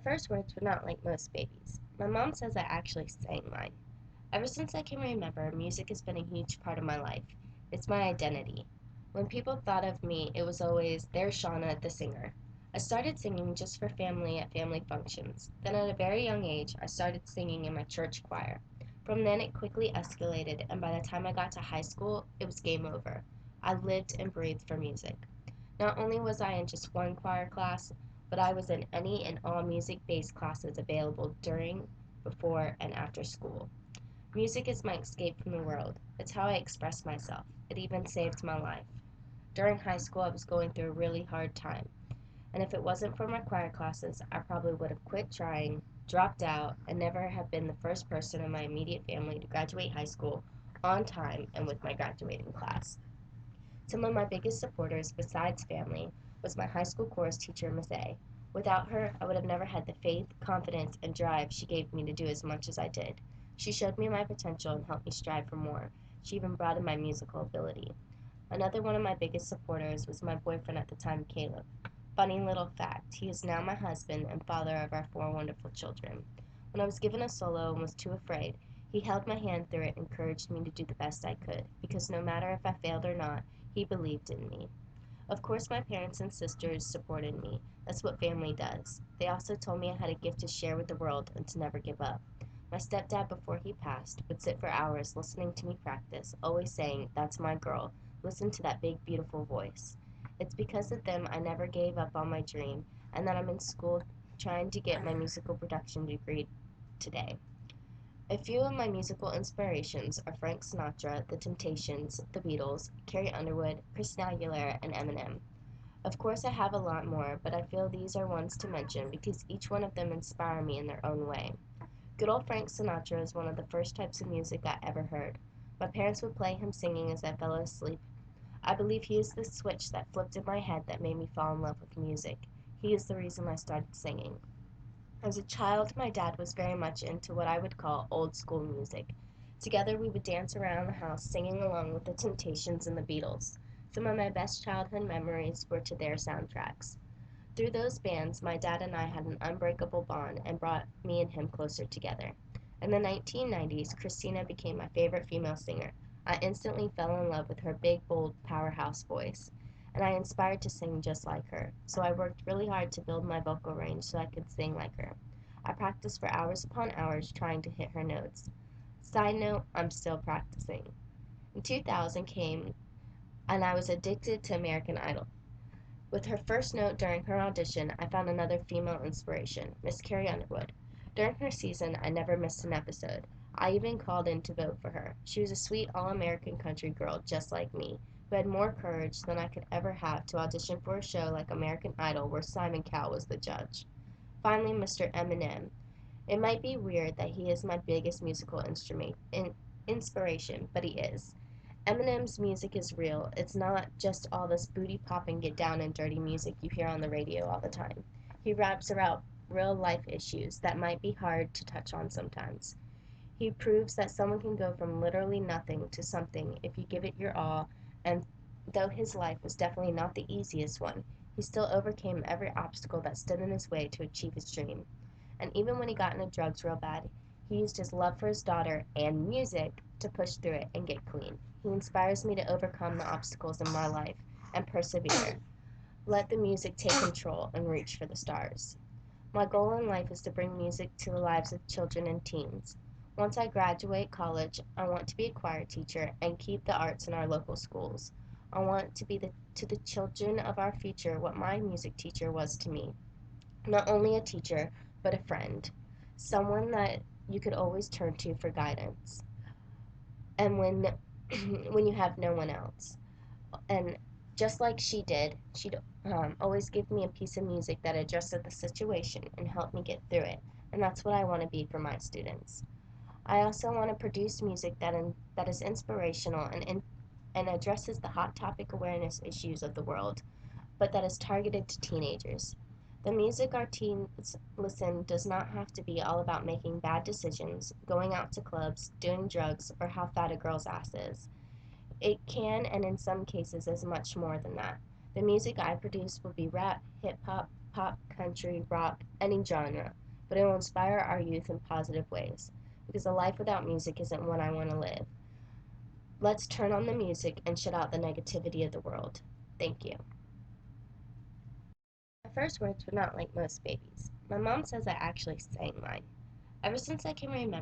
first words were not like most babies. My mom says I actually sang mine. Ever since I can remember, music has been a huge part of my life. It's my identity. When people thought of me, it was always, there's Shawna, the singer. I started singing just for family at family functions. Then at a very young age, I started singing in my church choir. From then it quickly escalated, and by the time I got to high school, it was game over. I lived and breathed for music. Not only was I in just one choir class, but I was in any and all music-based classes available during, before, and after school. Music is my escape from the world. It's how I express myself. It even saved my life. During high school, I was going through a really hard time, and if it wasn't for my choir classes, I probably would have quit trying, dropped out, and never have been the first person in my immediate family to graduate high school on time and with my graduating class. Some of my biggest supporters, besides family, was my high school chorus teacher, Miss A. Without her, I would have never had the faith, confidence, and drive she gave me to do as much as I did. She showed me my potential and helped me strive for more. She even broadened my musical ability. Another one of my biggest supporters was my boyfriend at the time, Caleb. Funny little fact, he is now my husband and father of our four wonderful children. When I was given a solo and was too afraid, he held my hand through it and encouraged me to do the best I could, because no matter if I failed or not, he believed in me. Of course, my parents and sisters supported me. That's what family does. They also told me I had a gift to share with the world and to never give up. My stepdad, before he passed, would sit for hours listening to me practice, always saying, "That's my girl. Listen to that big, beautiful voice." It's because of them I never gave up on my dream, and that I'm in school trying to get my musical production degree today. A few of my musical inspirations are Frank Sinatra, The Temptations, The Beatles, Carrie Underwood, Christina Aguilera, and Eminem. Of course, I have a lot more, but I feel these are ones to mention because each one of them inspire me in their own way. Good old Frank Sinatra is one of the first types of music I ever heard. My parents would play him singing as I fell asleep. I believe he is the switch that flipped in my head that made me fall in love with music. He is the reason I started singing. As a child, my dad was very much into what I would call old school music. Together, we would dance around the house singing along with the Temptations and the Beatles. Some of my best childhood memories were to their soundtracks. Through those bands, my dad and I had an unbreakable bond and brought me and him closer together. In the 1990s, Christina became my favorite female singer. I instantly fell in love with her big, bold, powerhouse voice, and I inspired to sing just like her. So I worked really hard to build my vocal range so I could sing like her. I practiced for hours upon hours trying to hit her notes. Side note, I'm still practicing. In 2000 came, and I was addicted to American Idol. With her first note during her audition, I found another female inspiration, Miss Carrie Underwood. During her season, I never missed an episode. I even called in to vote for her. She was a sweet all-American country girl just like me, who had more courage than I could ever have to audition for a show like American Idol where Simon Cowell was the judge. Finally, Mr. Eminem. It might be weird that he is my biggest musical inspiration, but he is. Eminem's music is real. It's not just all this booty popping, get down and dirty music you hear on the radio all the time. He raps about real life issues that might be hard to touch on sometimes. He proves that someone can go from literally nothing to something if you give it your all, and though his life was definitely not the easiest one, he still overcame every obstacle that stood in his way to achieve his dream. And even when he got into drugs real bad, he used his love for his daughter and music to push through it and get clean. He inspires me to overcome the obstacles in my life and persevere. Let the music take control and reach for the stars. My goal in life is to bring music to the lives of children and teens. Once I graduate college, I want to be a choir teacher and keep the arts in our local schools. I want to be to the children of our future what my music teacher was to me. Not only a teacher, but a friend. Someone that you could always turn to for guidance. And when you have no one else. And just like she did, she'd always give me a piece of music that adjusted the situation and helped me get through it. And that's what I want to be for my students. I also want to produce music that is inspirational and addresses the hot topic awareness issues of the world, but that is targeted to teenagers. The music our teens listen does not have to be all about making bad decisions, going out to clubs, doing drugs, or how fat a girl's ass is. It can, and in some cases is much more than that. The music I produce will be rap, hip hop, pop, country, rock, any genre, but it will inspire our youth in positive ways, because a life without music isn't one I want to live. Let's turn on the music and shut out the negativity of the world. Thank you. My first words were not like most babies. My mom says I actually sang mine. Ever since I can remember,